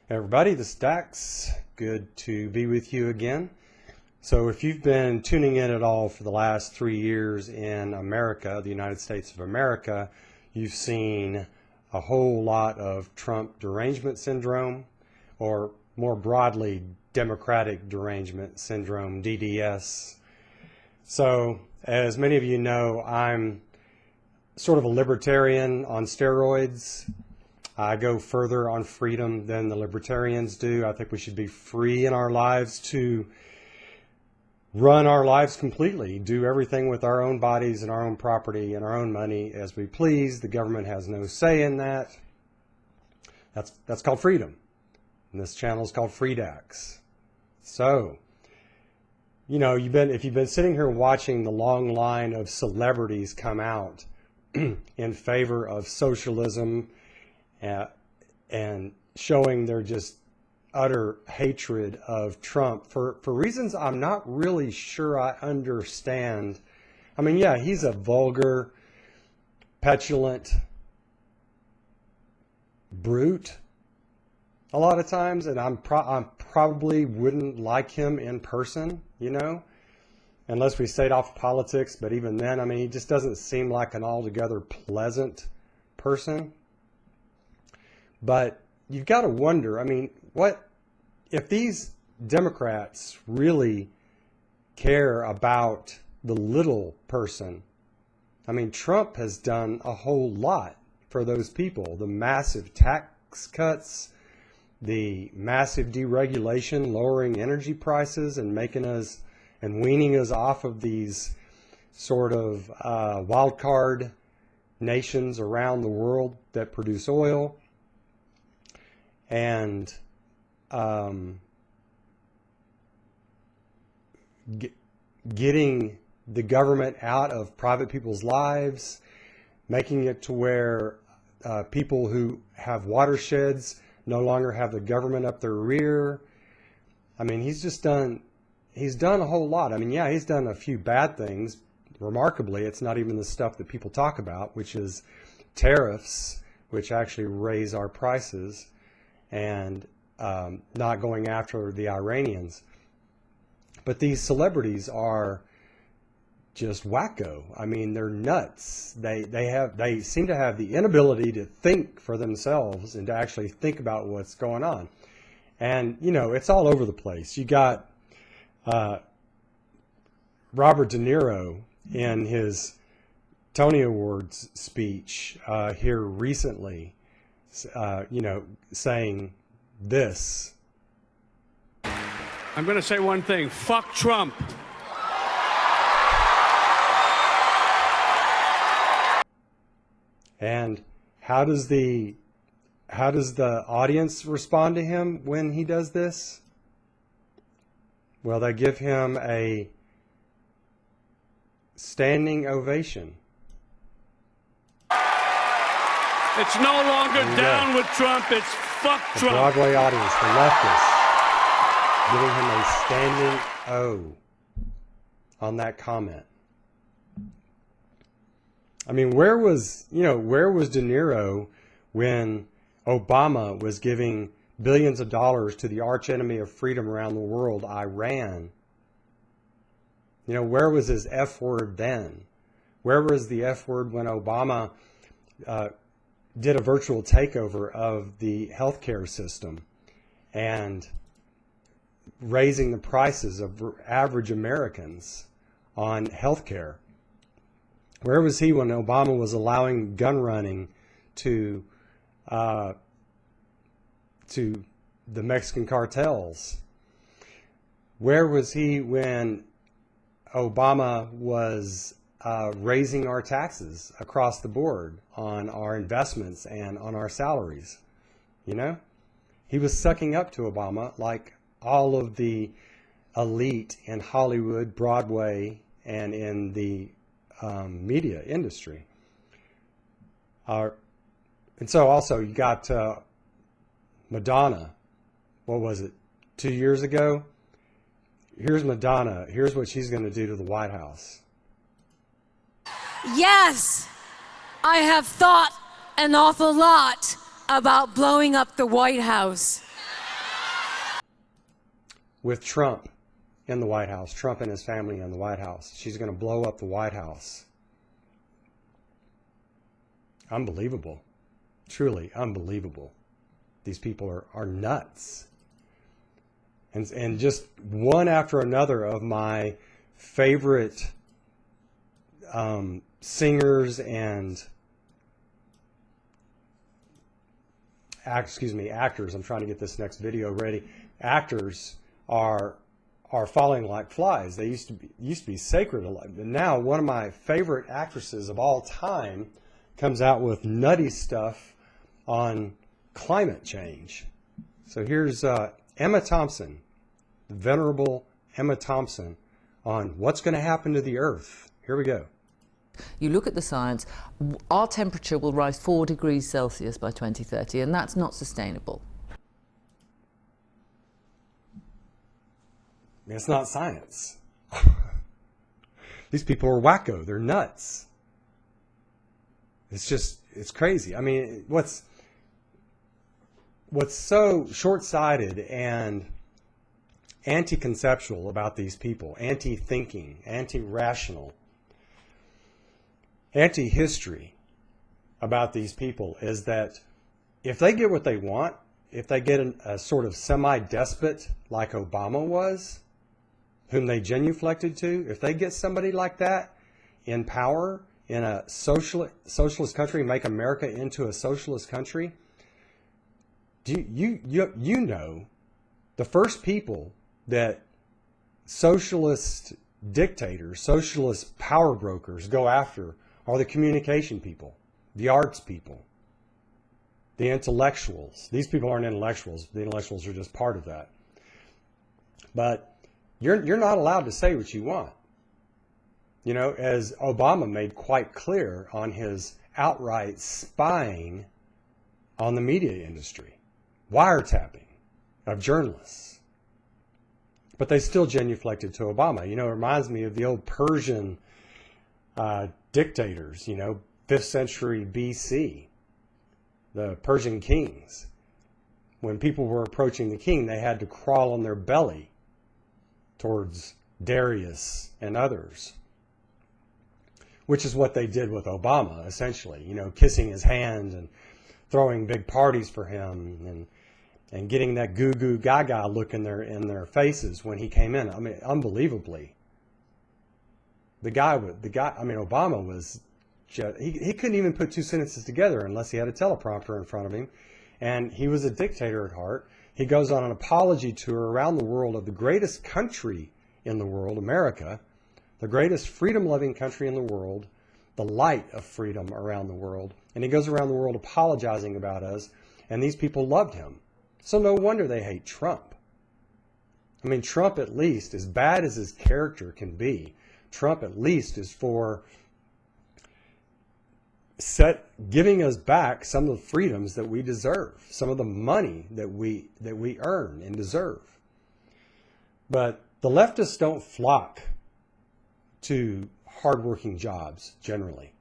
Everybody, this is Dax. Good to be with you again. So if you've been tuning in at all for the last 3 years in America, the United States of America, you've seen a whole lot of Trump derangement syndrome, or more broadly, Democratic derangement syndrome, DDS. So as many of you know, I'm sort of a libertarian on steroids. I go further on freedom than the libertarians do. I think we should be free in our lives to run our lives completely, do everything with our own bodies and our own property and our own money as we please. The government has no say in that. That's called freedom. And this channel is called Free Dax. So, you know, if you've been sitting here watching the long line of celebrities come out in favor of socialism, and showing their just utter hatred of Trump for reasons I'm not really sure I understand. I mean, yeah, he's a vulgar, petulant brute a lot of times, and I probably wouldn't like him in person, you know, unless we stayed off politics. But even then, I mean, he just doesn't seem like an altogether pleasant person. But you've got to wonder, I mean, what if these Democrats really care about the little person? I mean, Trump has done a whole lot for those people. The massive tax cuts, the massive deregulation, lowering energy prices and making us and weaning us off of these sort of wild card nations around the world that produce oil. And getting the government out of private people's lives, making it to where people who have watersheds no longer have the government up their rear. I mean, he's done a whole lot. I mean, yeah, he's done a few bad things. Remarkably, it's not even the stuff that people talk about, which is tariffs, which actually raise our prices, and not going after the Iranians. But these celebrities are just wacko. I mean, they're nuts. They seem to have the inability to think for themselves and to actually think about what's going on. And, you know, it's all over the place. You got Robert De Niro in his Tony Awards speech here recently, you know, saying this. I'm going to say one thing. Fuck Trump. And how does the audience respond to him when he does this? Well, they give him a standing ovation. It's no longer down with Trump, it's fuck The Trump. Broadway audience, the leftists, giving him a standing O on that comment. I mean, where was De Niro when Obama was giving billions of dollars to the arch enemy of freedom around the world, Iran? You know, where was his F word then? Where was the F word when Obama did a virtual takeover of the healthcare system and raising the prices of average Americans on healthcare? Where was he when Obama was allowing gun running to the Mexican cartels? Where was he when Obama was raising our taxes across the board on our investments and on our salaries? You know, he was sucking up to Obama like all of the elite in Hollywood, Broadway, and in the media industry. And so also you got Madonna. What was it? 2 years ago? Here's Madonna. Here's what she's going to do to the White House. Yes, I have thought an awful lot about blowing up the White House. with Trump in the White House, Trump and his family in the White House. She's going to blow up the White House. Unbelievable. Truly unbelievable. These people are nuts. And just one after another of my favorite singers and actors. I'm trying to get this next video ready. Actors are falling like flies. They used to be sacred, and now one of my favorite actresses of all time comes out with nutty stuff on climate change. So here's Emma Thompson, the venerable Emma Thompson, on what's going to happen to the Earth. Here we go. You look at the science, our temperature will rise 4 degrees Celsius by 2030, and that's not sustainable. It's not science. These people are wacko. They're nuts. It's crazy. I mean, what's so short-sighted and anti-conceptual about these people, anti-thinking, anti-rational, anti-history about these people is that if they get what they want, if they get a sort of semi-despot like Obama was, whom they genuflected to, if they get somebody like that in power in a socialist country, make America into a socialist country, you know the first people that socialist dictators, socialist power brokers go after are the communication people, the arts people, the intellectuals. These people aren't intellectuals. The intellectuals are just part of that. But you're not allowed to say what you want. You know, as Obama made quite clear on his outright spying on the media industry, wiretapping of journalists. But they still genuflected to Obama. You know, it reminds me of the old Persian dictators, 5th century BC, the Persian kings. When people were approaching the king, they had to crawl on their belly towards Darius and others, which is what they did with Obama, essentially, kissing his hand and throwing big parties for him and getting that goo goo gaga look in their faces when he came in. I mean, unbelievably. Obama was just, he couldn't even put two sentences together unless he had a teleprompter in front of him. And he was a dictator at heart. He goes on an apology tour around the world of the greatest country in the world, America, the greatest freedom-loving country in the world, the light of freedom around the world. And he goes around the world apologizing about us, and these people loved him. So no wonder they hate Trump. I mean, Trump, at least, as bad as his character can be, Trump at least is for giving us back some of the freedoms that we deserve, some of the money that we earn and deserve. But the leftists don't flock to hardworking jobs generally.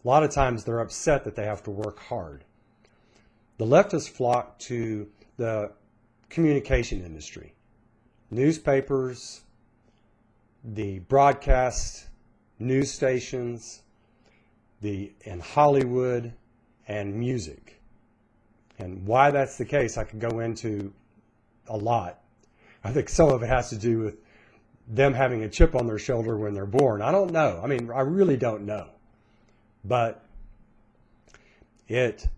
A lot of times they're upset that they have to work hard. The leftists flock to the communication industry, newspapers, the broadcast news stations, in Hollywood, and music. And why that's the case, I could go into a lot. I think some of it has to do with them having a chip on their shoulder when they're born. I don't know. I mean, I really don't know. But it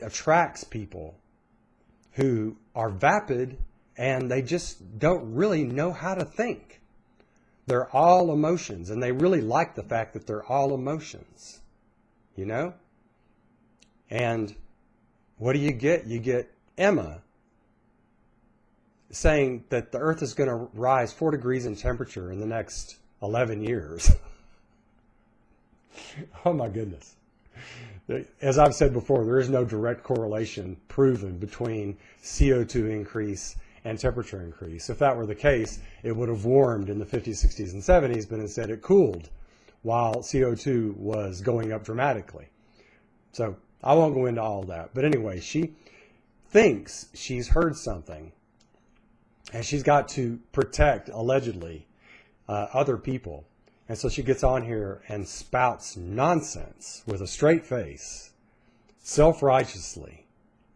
attracts people who are vapid and they just don't really know how to think. They're all emotions, and they really like the fact that they're all emotions, And what do you get? You get Emma saying that the Earth is going to rise 4 degrees in temperature in the next 11 years. Oh my goodness. As I've said before, there is no direct correlation proven between CO2 increase and temperature increase. If that were the case, it would have warmed in the 50s, 60s, and 70s, but instead it cooled while CO2 was going up dramatically. So I won't go into all that. But anyway, she thinks she's heard something And she's got to protect, allegedly, other people. And so she gets on here and spouts nonsense with a straight face, self-righteously,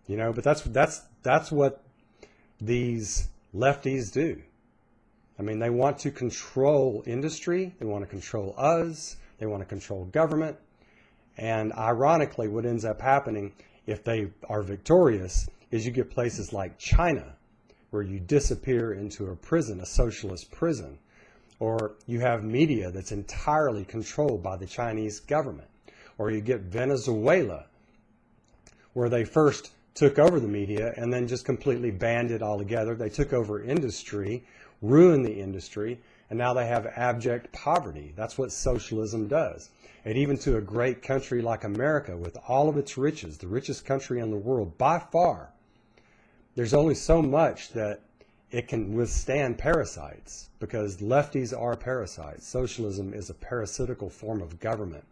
you know. But that's what these lefties do. I mean, they want to control industry, they want to control us, they want to control government. And ironically, what ends up happening if they are victorious is you get places like China, where you disappear into a prison, a socialist prison. Or you have media that's entirely controlled by the Chinese government. Or you get Venezuela, where they first took over the media and then just completely banned it altogether. They took over industry, ruined the industry, and now they have abject poverty. That's what socialism does. And even to a great country like America, with all of its riches, the richest country in the world by far, there's only so much that it can withstand parasites, because lefties are parasites. Socialism is a parasitical form of government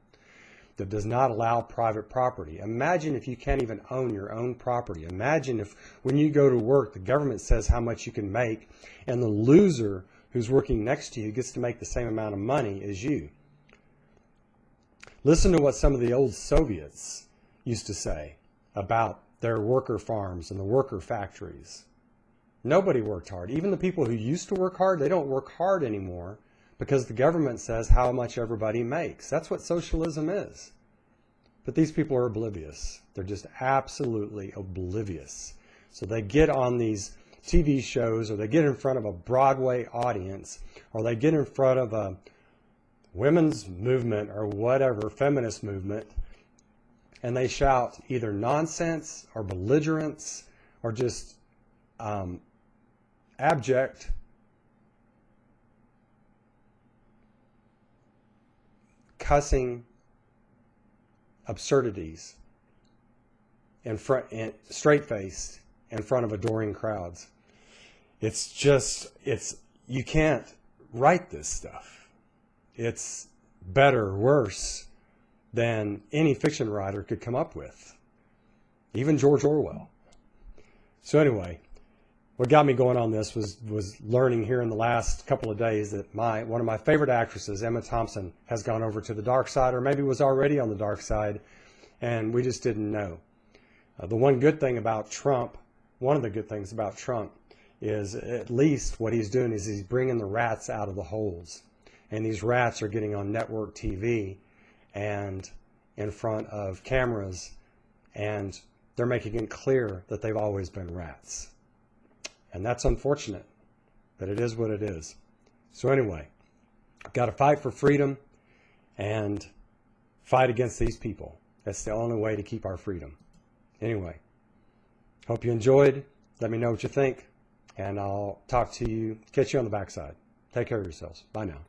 that does not allow private property. Imagine if you can't even own your own property. Imagine if when you go to work, the government says how much you can make, and the loser who's working next to you gets to make the same amount of money as you. Listen to what some of the old Soviets used to say about their worker farms and the worker factories. Nobody worked hard. Even the people who used to work hard, they don't work hard anymore because the government says how much everybody makes. That's what socialism is. But these people are oblivious. They're just absolutely oblivious. So they get on these TV shows, or they get in front of a Broadway audience, or they get in front of a women's movement or whatever, feminist movement, and they shout either nonsense or belligerence or just abject cussing absurdities in front, straight-faced, in front of adoring crowds. It's just, you can't write this stuff. It's better or worse than any fiction writer could come up with, even George Orwell. So anyway, what got me going on this was learning here in the last couple of days that one of my favorite actresses, Emma Thompson, has gone over to the dark side, or maybe was already on the dark side, and we just didn't know. The one good thing about Trump, one of the good things about Trump, is at least what he's doing is he's bringing the rats out of the holes. And these rats are getting on network TV and in front of cameras, and they're making it clear that they've always been rats. And that's unfortunate, but it is what it is. So anyway, I've got to fight for freedom and fight against these people. That's the only way to keep our freedom. Anyway, hope you enjoyed. Let me know what you think, and I'll talk to you, catch you on the backside. Take care of yourselves. Bye now.